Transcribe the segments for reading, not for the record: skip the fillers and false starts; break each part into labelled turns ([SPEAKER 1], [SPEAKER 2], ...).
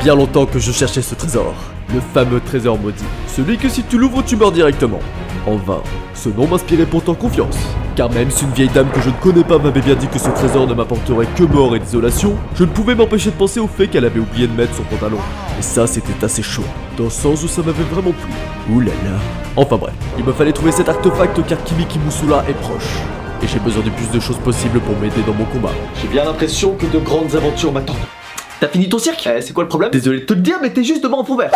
[SPEAKER 1] bien longtemps que je cherchais ce trésor. Le fameux trésor maudit. Celui que si tu l'ouvres, tu meurs directement. En vain. Ce nom m'inspirait pourtant confiance. Car même si une vieille dame que je ne connais pas m'avait bien dit que ce trésor ne m'apporterait que mort et désolation, je ne pouvais m'empêcher de penser au fait qu'elle avait oublié de mettre son pantalon. Et ça, c'était assez chaud. Dans le sens où ça m'avait vraiment plu. Ouh là là. Enfin bref, il me fallait trouver cet artefact car Kimiki Musula est proche. Et j'ai besoin de plus de choses possibles pour m'aider dans mon combat. J'ai bien l'impression que de grandes aventures m'attendent. T'as fini ton cirque? C'est quoi le problème? Désolé de te le dire, mais t'es juste devant un fond vert.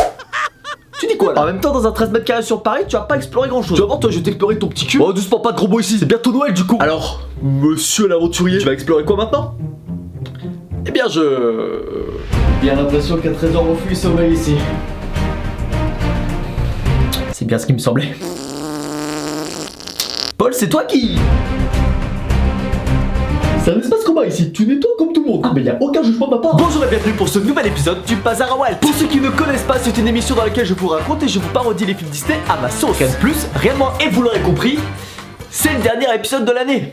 [SPEAKER 1] Tu dis quoi là? En même temps, dans un 13 mètres carrés sur Paris, tu vas pas explorer grand chose. Tu vas voir, toi, je vais t'explorer ton petit cul. Oh, doucement, pas de gros mots ici. C'est bientôt Noël du coup. Alors, monsieur l'aventurier, tu vas explorer quoi maintenant? Eh bien, j'ai bien l'impression qu'un trésor refuge sommeille ici. C'est bien ce qui me semblait. Paul, c'est toi qui... C'est un espace commun ici, tu nettoies comme tout le monde. Ah mais y'a aucun jugement de ma part. Bonjour et bienvenue pour ce nouvel épisode du Bazar à Walt. Pour ceux qui ne connaissent pas, c'est une émission dans laquelle je vous raconte et je vous parodie les films Disney à ma sauce. Rien de plus, rien de moins, et vous l'aurez compris, c'est le dernier épisode de l'année.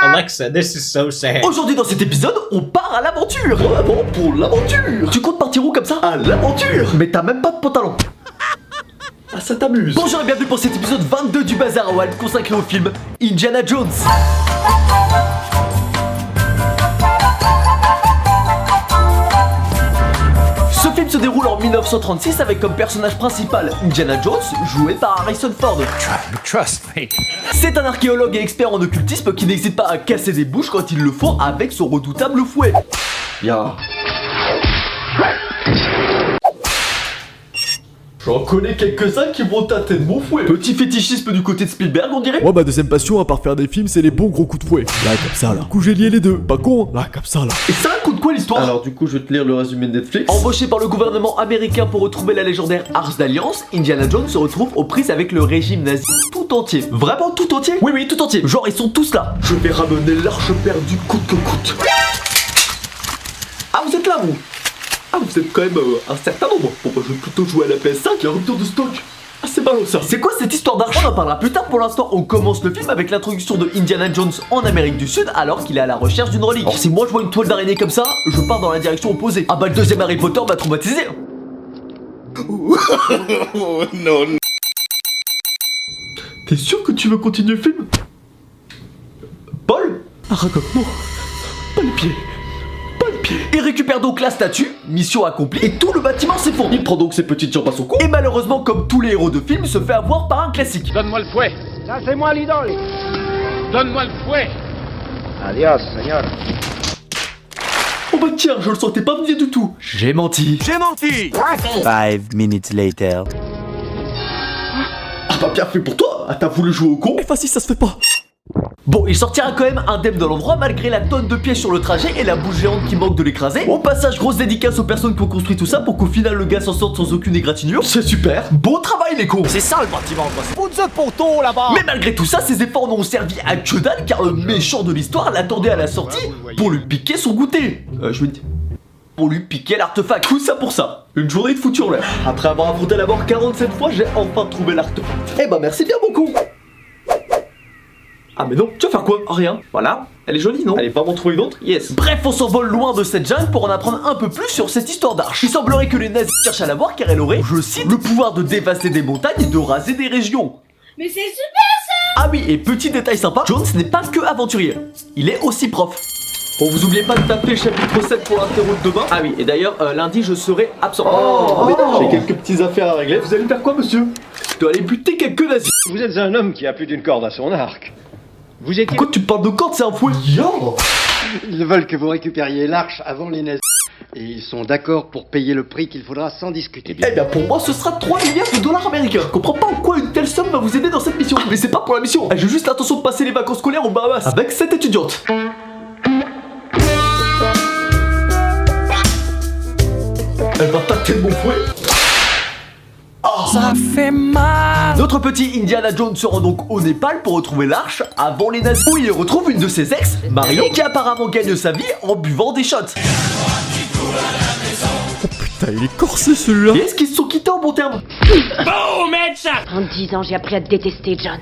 [SPEAKER 2] Alexa, this is so sad.
[SPEAKER 1] Aujourd'hui dans cet épisode, on part à l'aventure. Vraiment pour l'aventure. Tu comptes partir où comme ça? À l'aventure. Mais t'as même pas de pantalon. Ah, ça t'amuse. Bonjour et bienvenue pour cet épisode 22 du Bazar à Walt consacré au film Indiana Jones. Ce film se déroule en 1936 avec comme personnage principal Indiana Jones, joué par Harrison Ford.
[SPEAKER 2] Trust me.
[SPEAKER 1] C'est un archéologue et expert en occultisme qui n'hésite pas à casser des bouches quand il le faut avec son redoutable fouet. Bien. J'en connais quelques-uns qui vont tâter de mon fouet. Petit fétichisme du côté de Spielberg, on dirait.
[SPEAKER 3] Moi, ma deuxième passion, à part faire des films, c'est les bons gros coups de fouet. Là, comme ça, là. Du coup, j'ai lié les deux. Pas con, hein. Là, comme ça, là.
[SPEAKER 1] Et ça raconte quoi l'histoire? Alors du coup, je vais te lire le résumé de Netflix. Embauché par le gouvernement américain pour retrouver la légendaire Arche d'Alliance, Indiana Jones se retrouve aux prises avec le régime nazi tout entier. Vraiment tout entier? Oui, oui, tout entier. Genre, ils sont tous là. Je vais ramener l'arche perdue coûte que coûte. Ah, vous êtes là, vous? Ah, vous êtes quand même un certain nombre. Bon, bah, je vais plutôt jouer à la PS5, la rupture de stock. Ah, c'est ballot ça. C'est quoi cette histoire d'arche? On en parlera plus tard. Pour l'instant, on commence le film avec l'introduction de Indiana Jones en Amérique du Sud alors qu'il est à la recherche d'une relique. Alors, si moi je vois une toile d'araignée comme ça, je pars dans la direction opposée. Ah, bah, le deuxième Harry Potter m'a traumatisé.
[SPEAKER 2] Non.
[SPEAKER 1] T'es sûr que tu veux continuer le film? Paul? Ah, raconte-moi. Pas les pieds. Il récupère donc la statue, mission accomplie, et tout le bâtiment s'effondre. Il prend donc ses petites jambes à son cou, et malheureusement, comme tous les héros de film, se fait avoir par un classique.
[SPEAKER 4] Donne-moi le fouet.
[SPEAKER 5] Ça, c'est moi l'idole.
[SPEAKER 4] Donne-moi le fouet.
[SPEAKER 5] Adios, señor.
[SPEAKER 1] Oh bah tiens, je le sentais pas venir du tout. J'ai menti.
[SPEAKER 6] 5 minutes later.
[SPEAKER 1] Ah bah bien fait pour toi. Ah, t'as voulu jouer au con?
[SPEAKER 3] Eh, facile, ça se fait pas.
[SPEAKER 1] Bon, il sortira quand même indemne de l'endroit malgré la tonne de pièges sur le trajet et la bouche géante qui manque de l'écraser. Au passage, grosse dédicace aux personnes qui ont construit tout ça pour qu'au final le gars s'en sorte sans aucune égratignure. C'est super. Bon travail les cons.
[SPEAKER 2] C'est ça le bâtiment, quoi.
[SPEAKER 5] Pousse ce poteau là-bas.
[SPEAKER 1] Mais malgré tout ça, ces efforts n'ont servi à que dalle car le méchant de l'histoire l'attendait à la sortie pour lui piquer son goûter. Je veux dire... pour lui piquer l'artefact. Tout ça pour ça. Une journée de foutu en l'air. Après avoir affronté la mort 47 fois, j'ai enfin trouvé l'artefact. Eh bah merci bien mon con. Ah mais non, tu vas faire quoi? Rien. Voilà. Elle est jolie, non? Allez, pas m'en trouver une autre? Yes. Bref, on s'envole loin de cette jungle pour en apprendre un peu plus sur cette histoire d'arche. Il semblerait que les nazis cherchent à la voir car elle aurait, je cite, le pouvoir de dévaster des montagnes et de raser des régions.
[SPEAKER 7] Mais c'est super!
[SPEAKER 1] Ah oui, et petit détail sympa, Jones n'est pas que aventurier. Il est aussi prof. Bon, vous oubliez pas de taper chapitre 7 pour l'interro de demain. Ah oui, et d'ailleurs, lundi, je serai absent. Oh, mais non, j'ai quelques petites affaires à régler. Vous allez faire quoi, monsieur? Je dois aller buter quelques nazis.
[SPEAKER 5] Vous êtes un homme qui a plus d'une corde à son arc. Vous étiez...
[SPEAKER 1] Pourquoi tu parles de corde? C'est un fouet. Yo.
[SPEAKER 8] Ils veulent que vous récupériez l'arche avant les nazis. Et ils sont d'accord pour payer le prix qu'il faudra sans discuter.
[SPEAKER 1] Eh bien pour moi ce sera 3 milliards de dollars américains. Je comprends pas en quoi une telle somme va vous aider dans cette mission. Mais c'est pas pour la mission. J'ai juste l'intention de passer les vacances scolaires aux Bahamas avec cette étudiante. Elle va tâter de mon fouet.
[SPEAKER 6] Ça fait mal.
[SPEAKER 1] Notre petit Indiana Jones se rend donc au Népal pour retrouver l'arche avant les nazis, où il retrouve une de ses ex, Marion, qui apparemment gagne sa vie en buvant des shots.
[SPEAKER 3] Oh putain, il est corsé celui-là.
[SPEAKER 1] Et est-ce qu'ils se sont quittés en bon terme?
[SPEAKER 4] Boum, médecin.
[SPEAKER 7] En 10 ans, j'ai appris à te détester, Jones.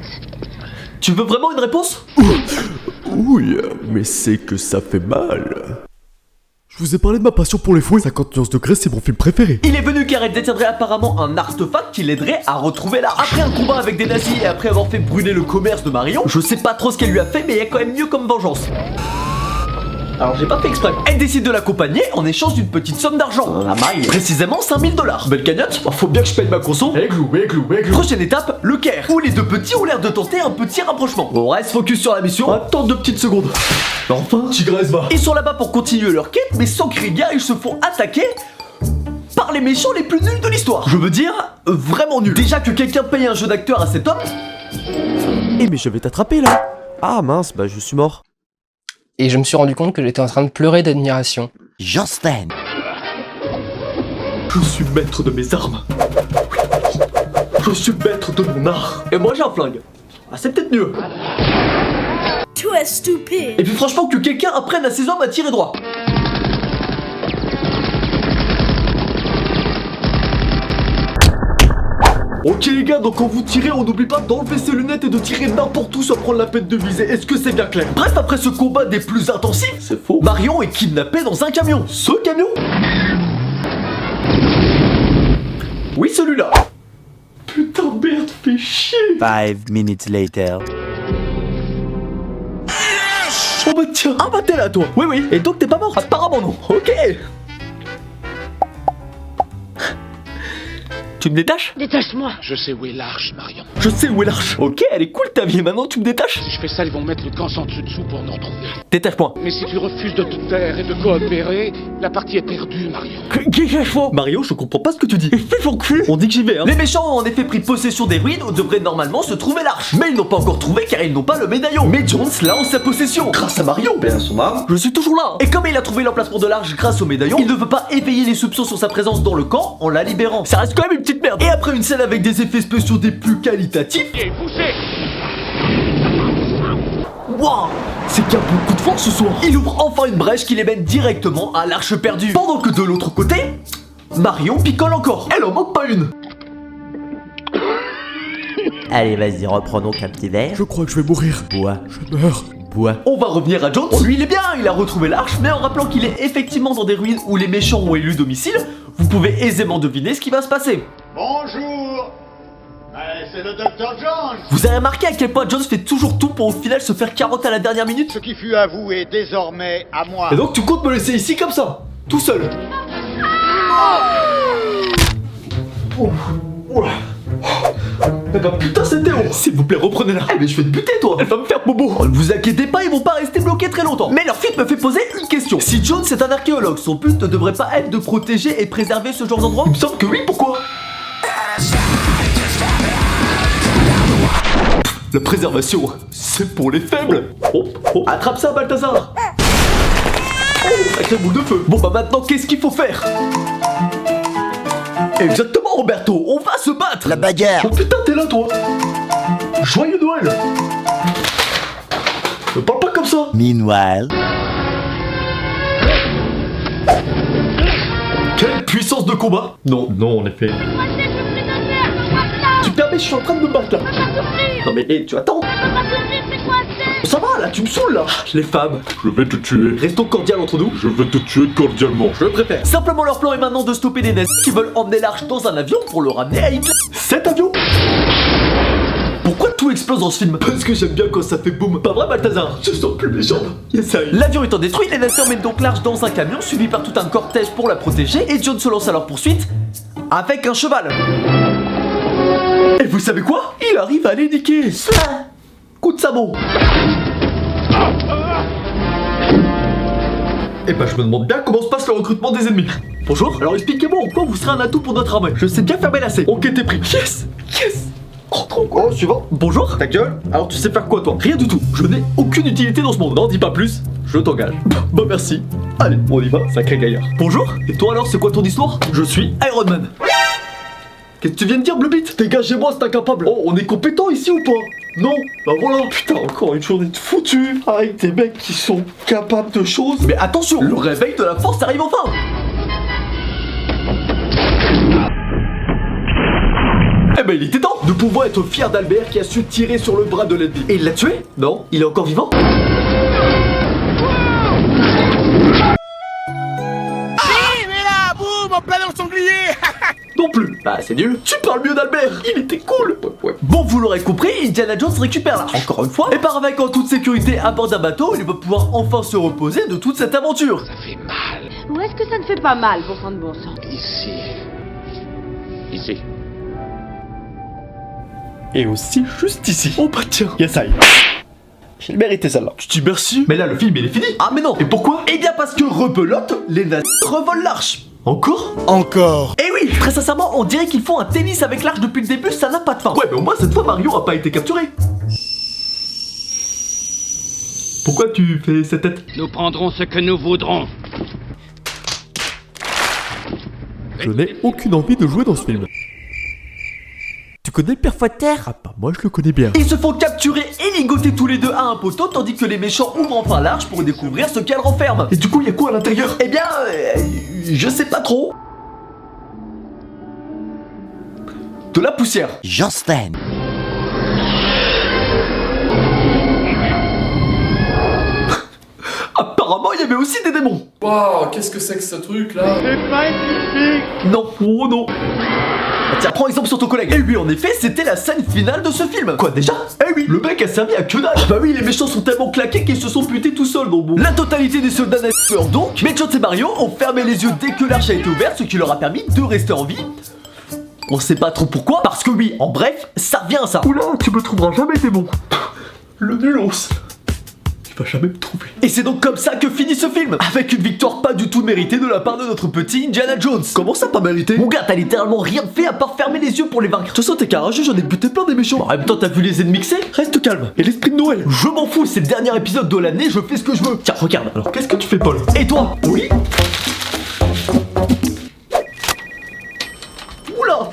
[SPEAKER 1] Tu veux vraiment une réponse?
[SPEAKER 3] Oui, mais c'est que ça fait mal. Je vous ai parlé de ma passion pour les fouets. 50 nuances degrés, c'est mon film préféré.
[SPEAKER 1] Il est venu car elle détiendrait apparemment un artefact qui l'aiderait à retrouver l'art. Après un combat avec des nazis et après avoir fait brûler le commerce de Marion, je sais pas trop ce qu'elle lui a fait, mais il y a quand même mieux comme vengeance. Alors j'ai pas fait exprès. Elle décide de l'accompagner en échange d'une petite somme d'argent. La maille. Précisément 5000 $. Belle cagnotte. Faut bien que je paye ma conso.
[SPEAKER 3] Églou.
[SPEAKER 1] Prochaine étape, le Caire. Où les deux petits ont l'air de tenter un petit rapprochement. On reste focus sur la mission. Attends 2 petites secondes. Enfin, Tigresse va. Ils sont là-bas pour continuer leur quête, mais sans crier gare, ils se font attaquer par les méchants les plus nuls de l'histoire. Je veux dire, vraiment nuls. Déjà que quelqu'un paye un jeu d'acteur à cet homme.
[SPEAKER 3] Eh mais je vais t'attraper là. Ah mince, bah je suis mort.
[SPEAKER 9] Et je me suis rendu compte que j'étais en train de pleurer d'admiration.
[SPEAKER 6] Justin.
[SPEAKER 1] Je suis maître de mes armes. Je suis maître de mon art. Et moi j'ai un flingue. Ah c'est peut-être mieux.
[SPEAKER 7] Tu es stupide.
[SPEAKER 1] Et puis franchement que quelqu'un apprenne à ses hommes à tirer droit. Ok les gars, donc quand vous tirez, on n'oublie pas d'enlever ses lunettes et de tirer n'importe où sans prendre la peine de viser. Est-ce que c'est bien clair? Bref, après ce combat des plus intensifs, c'est faux, Marion est kidnappée dans un camion. Ce camion? Oui, celui-là. Putain merde, fais chier.
[SPEAKER 6] 5 minutes later.
[SPEAKER 1] Oh bah tiens, ah bah t'es là toi. Oui, et donc t'es pas mort? Apparemment non, ok. Tu me détaches?
[SPEAKER 7] Détache-moi.
[SPEAKER 4] Je sais où est l'arche, Marion.
[SPEAKER 1] Je sais où est l'arche. Ok, elle est cool ta vie, maintenant tu me détaches?
[SPEAKER 4] Si je fais ça, ils vont mettre le camp sans dessus-dessous pour nous retrouver.
[SPEAKER 1] Détache-moi.
[SPEAKER 4] Mais si tu refuses de te taire et de coopérer, la partie est perdue, Marion.
[SPEAKER 1] Qu'est-ce Mario, je comprends pas ce que tu dis. On dit que j'y vais, hein. Les méchants ont en effet pris possession des ruines où devrait normalement se trouver l'arche. Mais ils n'ont pas encore trouvé car ils n'ont pas le médaillon. Mais Jones l'a en sa possession. Grâce à Mario, ben son âme. Je suis toujours là. Et comme il a trouvé l'emplacement de l'arche grâce au médaillon, il ne veut pas éveiller les soupçons sur sa présence dans le camp en la libérant. Ça reste quand même une petite merde. Et après une scène avec des effets spéciaux des plus qualitatifs.
[SPEAKER 4] Et poussez.
[SPEAKER 1] Waouh, c'est qu'il y a beaucoup de force ce soir. Il ouvre enfin une brèche qui les mène directement à l'arche perdue. Pendant que de l'autre côté, Marion picole encore. Elle en manque pas une.
[SPEAKER 6] Allez, vas-y, reprends donc un petit verre.
[SPEAKER 3] Je crois que je vais mourir.
[SPEAKER 6] Bois,
[SPEAKER 3] Je meurs.
[SPEAKER 6] bois.
[SPEAKER 1] On va revenir à Jones. Lui il est bien, il a retrouvé l'arche, mais en rappelant qu'il est effectivement dans des ruines où les méchants ont élu domicile, vous pouvez aisément deviner ce qui va se passer.
[SPEAKER 8] Bonjour. C'est le docteur Jones.
[SPEAKER 1] Vous avez remarqué à quel point Jones fait toujours tout pour au final se faire carotte à la dernière minute?
[SPEAKER 8] Ce qui fut à vous est désormais à moi.
[SPEAKER 1] Et donc tu comptes me laisser ici comme ça, tout seul? Oh, oh là. Eh bah putain c'était haut. S'il vous plaît reprenez-la. Eh mais je vais te buter toi. Elle va me faire bobo. Oh, ne vous inquiétez pas, ils vont pas rester bloqués très longtemps. Mais leur fuite me fait poser une question. Si Jones est un archéologue, son but ne devrait pas être de protéger et préserver ce genre d'endroit? Il me semble que oui, pourquoi? La préservation, c'est pour les faibles. Oh, attrape ça Balthazar. Oh, avec la boule de feu. Bon bah maintenant qu'est-ce qu'il faut faire? Exactement Roberto, on va se battre.
[SPEAKER 6] La bagarre.
[SPEAKER 1] Oh putain t'es là toi. Joyeux Noël. Ne parle pas comme ça.
[SPEAKER 6] Meanwhile.
[SPEAKER 1] Quelle puissance de combat. Non, en effet. Tu permets, je suis en train de me battre là. Non mais hey, tu attends. Ça va là, tu me saoules là. Les femmes.
[SPEAKER 3] Je vais te tuer.
[SPEAKER 1] Restons cordiales entre nous.
[SPEAKER 3] Je vais te tuer cordialement.
[SPEAKER 1] Je préfère. Simplement leur plan est maintenant de stopper des nazis qui veulent emmener l'arche dans un avion pour le ramener à Hitler. Cet avion? Pourquoi tout explose dans ce film? Parce que j'aime bien quand ça fait boum. Pas vrai Balthazar? Je sens plus méchant. Yes, l'avion étant détruit, les nazis emmènent donc l'arche dans un camion suivi par tout un cortège pour la protéger et John se lance à leur poursuite avec un cheval. Et vous savez quoi? Il arrive à les niquer. Coup de sabot. Et bah je me demande bien comment se passe le recrutement des ennemis. Bonjour, alors expliquez-moi en quoi vous serez un atout pour notre armée. Je sais bien fermer la scène. Ok t'es pris. Yes. Trop quoi. Oh suivant. Bonjour. Ta gueule. Alors tu sais faire quoi toi? Rien du tout. Je n'ai aucune utilité dans ce monde. N'en dis pas plus. Je t'engage. Bah merci. Allez, on y va, sacré gaillard. Bonjour. Et toi alors c'est quoi ton histoire? Je suis Iron Man. Qu'est-ce que tu viens de dire, Bluebit? Dégagez-moi, c'est incapable. Oh, on est compétent ici ou pas? Non. Bah voilà. Putain, encore une journée de foutu avec des mecs qui sont capables de choses. Mais attention, le réveil de la force arrive enfin. Eh ben il était temps. Nous pouvons être fiers d'Albert qui a su tirer sur le bras de l'ennemi. Et il l'a tué? Non, il est encore vivant. Non plus. Bah c'est nul. Tu parles mieux d'Albert, il était cool. Ouais. Bon, vous l'aurez compris, Indiana Jones récupère l'arche encore une fois et part avec en toute sécurité à bord d'un bateau. Il va pouvoir enfin se reposer de toute cette aventure.
[SPEAKER 4] Ça fait mal.
[SPEAKER 7] Où est-ce que ça ne fait pas mal, pour sang de bon sang?
[SPEAKER 4] Ici. Ici.
[SPEAKER 1] Et aussi juste ici. Oh bah tiens, yes I. Je l'ai mérité celle-là. Tu dis merci. Mais là le film il est fini. Ah mais non. Et pourquoi? Eh bien parce que rebelote, les nazis revolent l'arche. Encore?
[SPEAKER 3] Encore.
[SPEAKER 1] Eh oui, très sincèrement, on dirait qu'ils font un tennis avec l'arche depuis le début, ça n'a pas de fin. Ouais, mais au moins cette fois Mario a pas été capturé. Pourquoi tu fais cette tête?
[SPEAKER 4] Nous prendrons ce que nous voudrons.
[SPEAKER 3] Je n'ai aucune envie de jouer dans ce film. Tu connais le Père Fouetter? Ah bah moi je le connais bien.
[SPEAKER 1] Ils se font capturer et ligoter tous les deux à un poteau, tandis que les méchants ouvrent enfin l'arche pour découvrir ce qu'elle renferme. Et du coup, il y a quoi à l'intérieur? Eh bien, je sais pas trop. De la poussière.
[SPEAKER 6] Justin.
[SPEAKER 1] Apparemment, il y avait aussi des démons.
[SPEAKER 3] Waouh, qu'est-ce que c'est que ce truc là?
[SPEAKER 1] Non, oh non. Ah, tiens, prends exemple sur ton collègue. Et lui, en effet, c'était la scène finale de ce film. Quoi, déjà? Eh oui, le mec a servi à que dalle. Bah oui, les méchants sont tellement claqués qu'ils se sont butés tout seuls dans le bon. La totalité des soldats meurent donc, mais Jones et Mario ont fermé les yeux dès que l'arche a été ouverte, ce qui leur a permis de rester en vie. On sait pas trop pourquoi, parce que oui, en bref, ça revient à ça. Oula, tu me trouveras jamais démon. Le nulos. Va jamais me trouver. Et c'est donc comme ça que finit ce film, avec une victoire pas du tout méritée de la part de notre petit Indiana Jones. Comment ça pas mérité? Mon gars, t'as littéralement rien fait à part fermer les yeux pour les vaincre. De toute façon, t'es carageux, j'en ai buté plein des méchants. En même temps, t'as vu les ennemis que c'est? Reste calme. Et l'esprit de Noël, je m'en fous, c'est le dernier épisode de l'année, je fais ce que je veux. Tiens, regarde. Alors, qu'est-ce que tu fais, Paul? Et toi? Oui? Oula!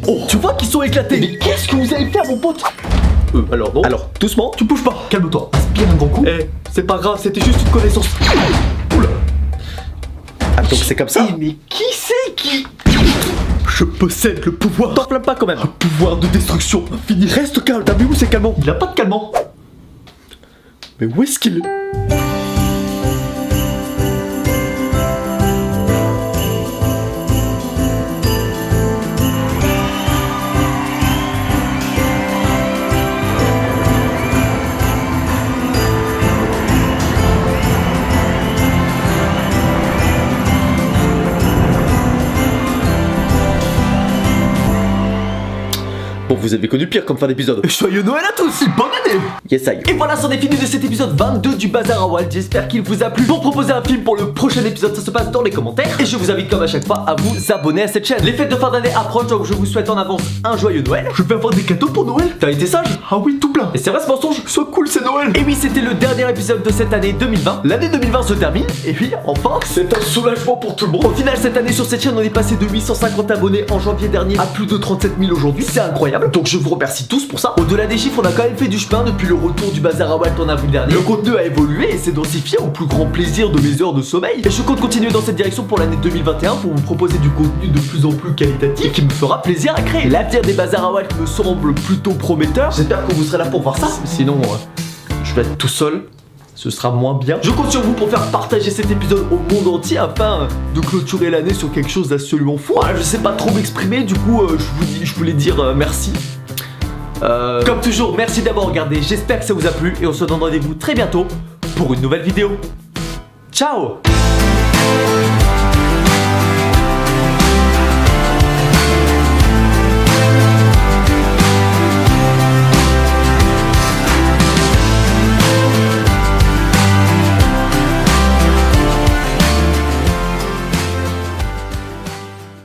[SPEAKER 1] Oh, tu vois qu'ils sont éclatés. Mais qu'est-ce que vous allez faire, mon pote? Alors non. Alors, doucement, tu bouges pas. Calme-toi. Inspire un grand coup. Eh, c'est pas grave, c'était juste une connaissance. Oula. Ah, donc c'est comme ça. Mais qui c'est qui? Je possède le pouvoir. T'enflamme pas quand même. Un pouvoir de destruction infini. Reste calme. T'as vu où c'est calmant? Il a pas de calmant. Mais où est-ce qu'il est? Bon, vous avez connu pire comme fin d'épisode. Joyeux Noël à tous, bonne année. Yes I. Et voilà, c'en est fini de cet épisode 22 du Bazar à Walt. J'espère qu'il vous a plu. Pour proposer un film pour le prochain épisode, ça se passe dans les commentaires. Et je vous invite comme à chaque fois à vous abonner à cette chaîne. Les fêtes de fin d'année approchent, donc je vous souhaite en avance un joyeux Noël. Je vais avoir des cadeaux pour Noël. T'as été sage? Ah oui, tout plein. Et c'est vrai ce mensonge? Sois cool, c'est Noël. Et oui, c'était le dernier épisode de cette année 2020. L'année 2020 se termine. Et puis, enfin, c'est un soulagement pour tout le monde. Au final, cette année sur cette chaîne, on est passé de 850 abonnés en janvier dernier à plus de 37 000 aujourd'hui. C'est incroyable. Donc je vous remercie tous pour ça. Au-delà des chiffres, on a quand même fait du chemin depuis le retour du Bazar à Walt en avril dernier. Le contenu a évolué et s'est densifié au plus grand plaisir de mes heures de sommeil. Et je compte continuer dans cette direction pour l'année 2021 pour vous proposer du contenu de plus en plus qualitatif et qui me fera plaisir à créer. L'avenir des Bazar à Walt me semble plutôt prometteur. J'espère que vous serez là pour voir ça. Sinon, je vais être tout seul. Ce sera moins bien. Je compte sur vous pour faire partager cet épisode au monde entier afin de clôturer l'année sur quelque chose d'absolument fou. Je sais pas trop m'exprimer, du coup je voulais dire merci. Comme toujours, merci d'avoir regardé, j'espère que ça vous a plu et on se donne rendez-vous très bientôt pour une nouvelle vidéo. Ciao!